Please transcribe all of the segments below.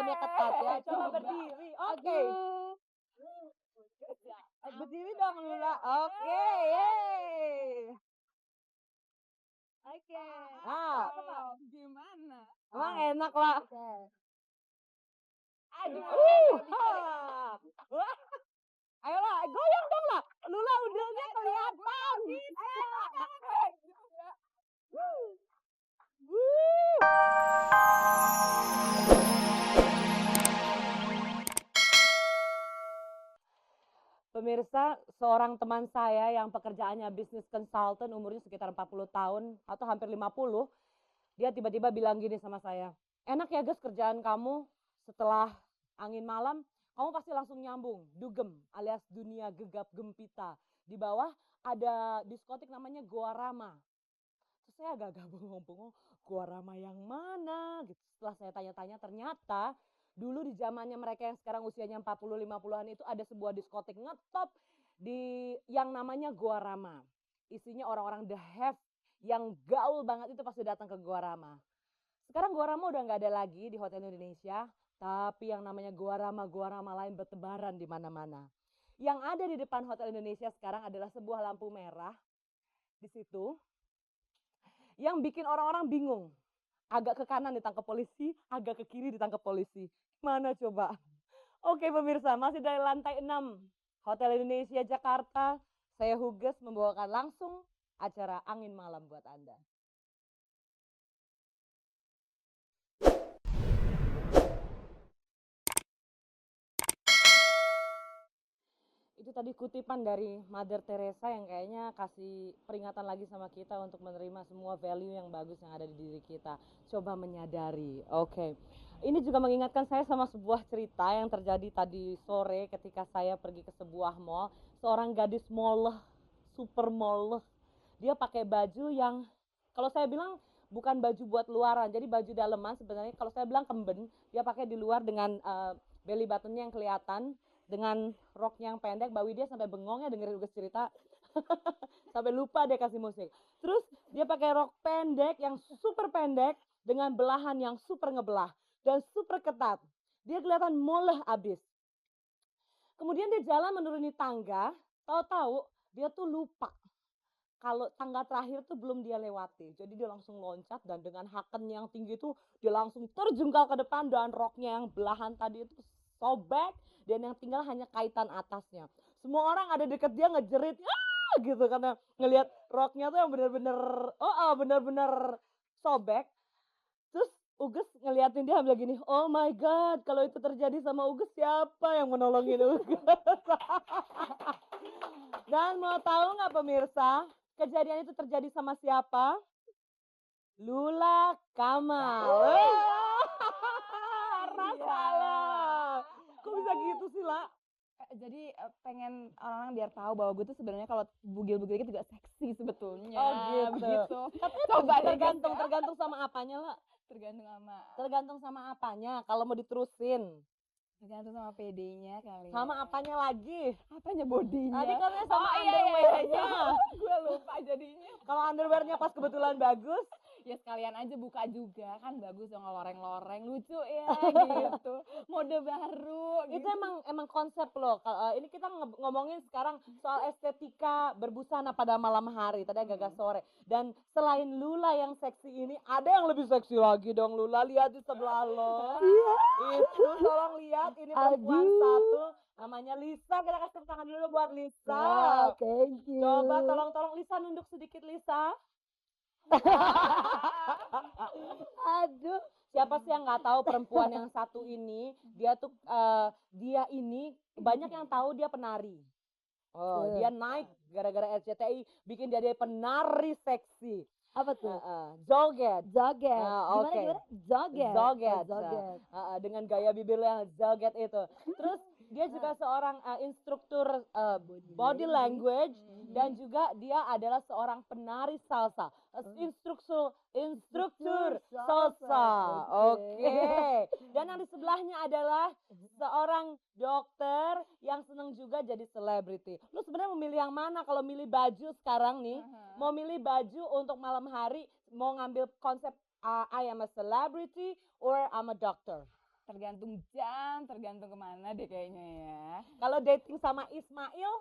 Pengamanannya ketat ya. Coba berdiri. Oke. Berdiri dong Lula. Oke, yeay. Oke. Ah, Gimana? emang enak lah. Aduh. Ha. Wah. Ayolah, goyang dong lah. Lula udelnya kelihatan. Wuh. Pemirsa, seorang teman saya yang pekerjaannya bisnis consultant, umurnya sekitar 40 tahun atau hampir 50, dia tiba-tiba bilang gini sama saya, enak ya Gus kerjaan kamu setelah angin malam, kamu pasti langsung nyambung, dugem alias dunia gegap gempita. Di bawah ada diskotik namanya Goa Rama. Terus saya agak-agak bengong-bengong, Goa Rama yang mana? Gitu. Setelah saya tanya-tanya ternyata dulu di zamannya mereka yang sekarang usianya 40-50-an itu ada sebuah diskotik ngetop di yang namanya Goa Rama. Isinya orang-orang the have yang gaul banget itu pasti datang ke Goa Rama. Sekarang Goa Rama udah nggak ada lagi di Hotel Indonesia, tapi yang namanya Goa Rama lain bertebaran di mana-mana. Yang ada di depan Hotel Indonesia sekarang adalah sebuah lampu merah di situ yang bikin orang-orang bingung. Agak ke kanan ditangkap polisi, agak ke kiri ditangkap polisi. Mana coba? Oke pemirsa, masih dari lantai 6 Hotel Indonesia Jakarta. Saya Huges membawakan langsung acara Angin Malam buat Anda. Itu tadi kutipan dari Mother Teresa yang kayaknya kasih peringatan lagi sama kita untuk menerima semua value yang bagus yang ada di diri kita. Coba menyadari. Oke. Ini juga mengingatkan saya sama sebuah cerita yang terjadi tadi sore ketika saya pergi ke sebuah mall. Seorang gadis moleh, super moleh. Dia pakai baju yang kalau saya bilang bukan baju buat luaran, jadi baju daleman sebenarnya kalau saya bilang kemben, dia pakai di luar dengan belly buttonnya yang kelihatan, dengan roknya yang pendek. Mbak Widya sampai bengong ya dengerin Uges cerita. Sampai lupa dia kasih musik. Terus dia pakai rok pendek yang super pendek dengan belahan yang super ngebelah dan super ketat. Dia kelihatan moleh abis. Kemudian dia jalan menuruni tangga, tahu-tahu dia tuh lupa kalau tangga terakhir tuh belum dia lewati. Jadi dia langsung loncat dan dengan haken yang tinggi itu dia langsung terjungkal ke depan dan roknya yang belahan tadi itu sobek dan yang tinggal hanya kaitan atasnya. Semua orang ada deket dia ngejerit gitu karena ngelihat roknya tuh yang bener-bener sobek. Terus Uges ngeliatin dia bilang gini, oh my god, kalau itu terjadi sama Uges siapa yang menolongin Uges? Dan mau tahu nggak pemirsa, kejadian itu terjadi sama siapa? Lula Kamal. Rasalah. Kok bisa gitu sih, La? Jadi pengen orang-orang biar tahu bahwa gue tuh sebenarnya kalau bugil-bugil dikit juga seksi sebetulnya. Oh gitu. Begitu. Tapi Coba deh, tergantung sama apanya, La. Tergantung sama apanya kalau mau diterusin. Tergantung sama PD-nya kali. Sama apanya lagi? Apanya bodinya? Tadi katanya sama underwear-nya. Gue lupa jadinya. Kalau underwear-nya pas kebetulan bagus, ya sekalian aja buka juga kan bagus dong loreng-loreng lucu ya gitu mode baru itu gitu. emang konsep loh. Ini kita ngomongin sekarang soal estetika berbusana pada malam hari tadi agak sore. Dan selain Lula yang seksi ini ada yang lebih seksi lagi dong. Lula lihat di sebelah lo. Itu tolong lihat ini perempuan satu namanya Lisa. Kita kasih tepuk tangan dulu buat Lisa. Thank you. Coba tolong Lisa nunduk sedikit Lisa. Aduh, siapa sih yang nggak tahu perempuan yang satu ini? Dia tuh dia ini banyak yang tahu dia penari. Oh, dia naik gara-gara RCTI bikin dia penari seksi. Apa tuh? Joget. Gimana? Joget. Dengan gaya bibir yang joget itu. Terus dia juga seorang instruktur body language dan juga dia adalah seorang penari salsa. Instruktur salsa. Oke. Dan yang di sebelahnya adalah seorang dokter yang senang juga jadi selebriti. Lu sebenarnya mau milih yang mana kalau milih baju sekarang nih? Mau milih baju untuk malam hari, mau ngambil konsep I am a celebrity or I'm a doctor? Tergantung jam, tergantung kemana deh kayaknya ya. Kalau dating sama Ismail,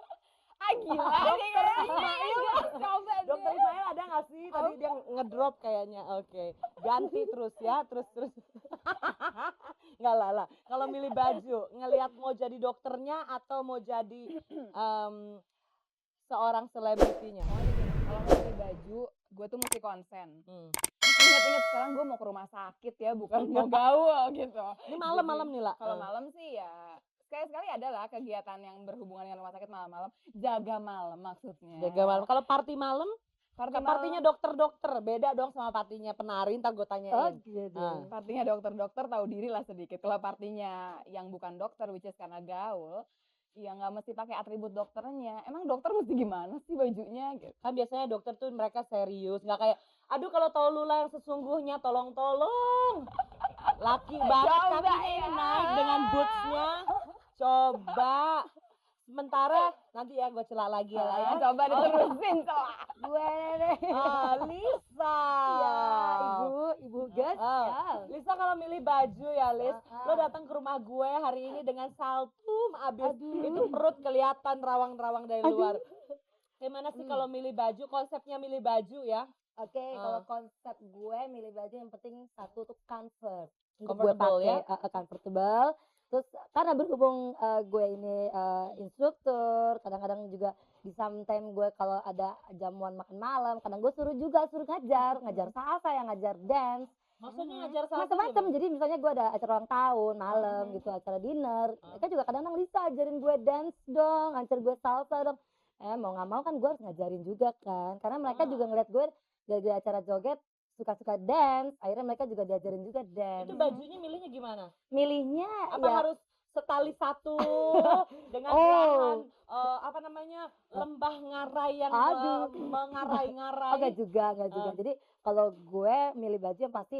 Gila Dokter Ismail. coba Dokter deh. Ismail ada nggak sih? Tadi dia ngedrop kayaknya. Oke, ganti terus ya, terus. Nggak lah. Kalau milih baju, ngelihat mau jadi dokternya atau mau jadi seorang selebritinya? Kalau mau beli baju, gue tuh mesti konsen. Ingat-ingat sekarang gue mau ke rumah sakit ya, bukan mau gaul gitu. Ini malam-malam nih lah. Kalau malam sih ya sekali-sekali adalah kegiatan yang berhubungan dengan rumah sakit malam-malam. Jaga malam maksudnya. Jaga malam. Kalau party malam, Party partinya dokter-dokter beda dong sama partinya penari. Ntar gue tanyain. gitu. Partinya dokter-dokter tahu diri lah sedikit. Kalau partinya yang bukan dokter, which is karena gaul, ya nggak mesti pakai atribut dokternya. Emang dokter mesti gimana sih bajunya gitu? Kan biasanya dokter tuh mereka serius, nggak kayak, aduh kalau tahu Lula yang sesungguhnya, tolong. Laki banget Coba kakinya ya. ini naik dengan bootsnya. Coba. Sementara nanti ya gue celak lagi ya lah ya. Coba diterusin coba. Gue deh. Lisa. Ya, ibu gas ya. Lisa kalau milih baju ya Lis, lo datang ke rumah gue hari ini dengan saltum abis itu perut kelihatan rawang-rawang dari luar. Gimana sih kalau milih baju, konsepnya milih baju ya? Oke, kalau konsep gue milih baju yang penting satu tuh comfort. Untuk Comfortable, gue pakai comfortable. Terus karena berhubung gue ini instruktur, kadang-kadang juga di sometime gue kalau ada jamuan makan malam, kadang gue suruh ngajar salsa, yang ngajar dance. Maksudnya ngajar salsa Macam-macam. Jadi misalnya gue ada acara ulang tahun malam gitu, acara dinner. Mereka juga kadang-kadang Lisa ajarin gue dance dong, ngajar gue salsa dong. Mau nggak mau kan gue harus ngajarin juga kan, karena mereka juga ngeliat gue dari acara joget suka-suka dance, akhirnya mereka juga diajarin juga dance. Itu bajunya milihnya gimana? Milihnya apa ya harus setali satu dengan gerakan apa namanya lembah ngarai yang mengarai-ngarai? Enggak juga. Jadi kalau gue milih baju yang pasti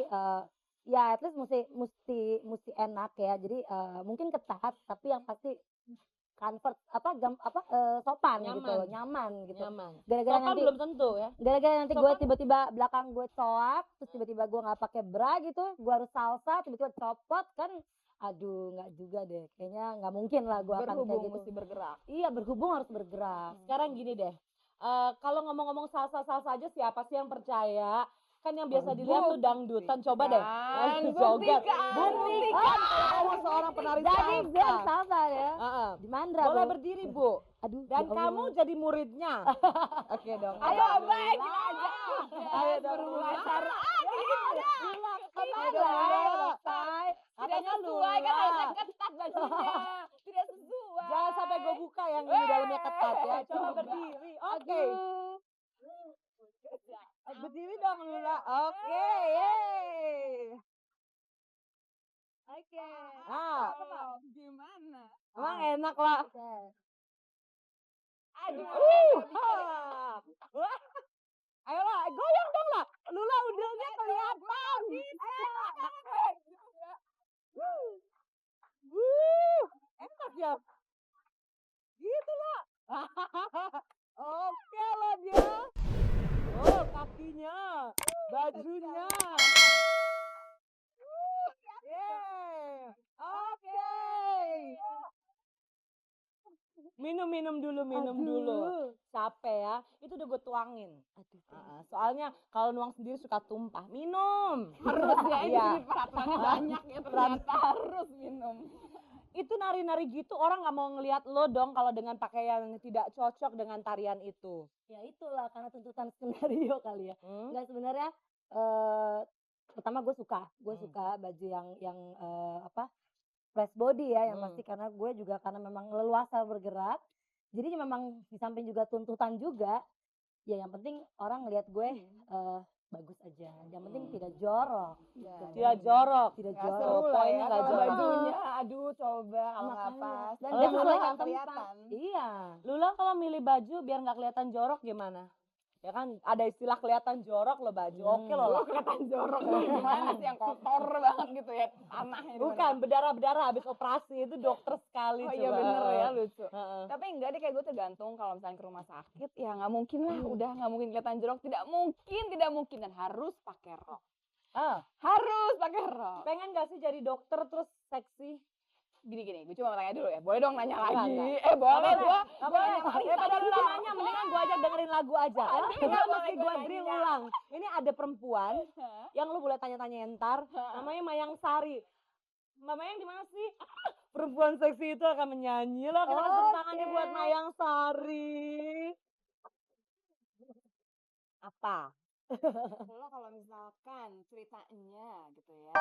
ya at least mesti enak ya. Jadi mungkin ketat tapi yang pasti comfort sopan gitu loh, nyaman gitu. Gara-gara sopan nanti belum tentu ya. gara-gara nanti gue tiba-tiba belakang gue coak, terus tiba-tiba gue nggak pakai bra gitu, gue harus salsa, tiba-tiba copot kan, aduh nggak juga deh, kayaknya nggak mungkin lah gue akan kayak gitu. Mesti bergerak. Iya, berhubung harus bergerak. Sekarang gini deh, kalau ngomong-ngomong salsa aja siapa sih yang percaya? Kan yang biasa dilihat tuh dangdutan, coba deh joget buktikan kalau kamu seorang penari Jadi dance salsa salsa ya di Mandra boleh Bu. berdiri Bu, Aduh, dan ya Allah. kamu jadi muridnya. Oke dong, Ayo baik kita ajak. ayo dong Berhubungan acara. Tidak sesuai kan harusnya ketat bajunya. Tidak sesuai. jangan sampai gue buka yang di dalamnya ketat ya. Coba berdiri, oke. Berdiri dong Lula, oke, yeay. Oke. Gimana? Emang enak lah. Aduh. Wah. Ayolah, goyang dong lah. Lula udahnya kelihatan. Enak ya. Gitu lah. Oke lah dia. Oh, kakinya, bajunya. Yeay. Oke. Minum dulu. Capek ya. Itu udah gue tuangin. Soalnya kalau nuang sendiri suka tumpah. Minum. Harus ya, ini Iya. peraturannya banyak ya ternyata harus minum. Itu nari-nari gitu orang nggak mau ngelihat lo dong kalau dengan pakaian yang tidak cocok dengan tarian itu. Ya itulah karena tuntutan skenario kali ya. Enggak sebenarnya pertama gue suka baju yang fresh body ya, yang pasti karena gue juga karena memang leluasa bergerak. Jadi memang di samping juga tuntutan juga. Ya yang penting orang ngelihat gue bagus aja. Yang penting tidak jorok. Tidak jorok. Tidak Nggak jorok. seru lah Poinnya ya nggak kalau jorok. bajunya. Aduh coba kalau nggak Makanya. pas. Dan Kalau jangan Lula sampai tempat. kelihatan. Iya. Lula kalau milih baju biar nggak kelihatan jorok gimana? Ya kan ada istilah kelihatan jorok lo baju. Oke lo lah. Kelihatan jorok. Gimana sih yang kotor banget gitu ya tanahnya. Bukan berdarah-berdarah habis operasi itu dokter sekali. Oh iya coba. bener ya lucu. Heeh. Tapi enggak deh kayak gue tergantung kalau misalnya ke rumah sakit ya nggak mungkin lah udah nggak mungkin kelihatan jorok tidak mungkin dan harus pakai rok. Ah, Harus pakai rok. pengen gak sih jadi dokter terus seksi? Gini, gue cuma mau tanya dulu ya. Boleh dong nanya Enggak, lagi? enggak. Boleh, Nggak gue. Nggak Boleh. boleh. Daripada lu nanya, mendingan gue ajak dengerin lagu aja. Aduh, Kita nggak boleh mesti gua gue nanya. drill ulang. Ini ada perempuan yang lu boleh tanya-tanya ntar. Namanya Mayang Sari. Mbak Mayang di mana sih? Perempuan seksi itu akan menyanyi loh. Kita kasih tepuk tangannya buat Mayang Sari. Apa? Lo kalau misalkan ceritanya gitu ya.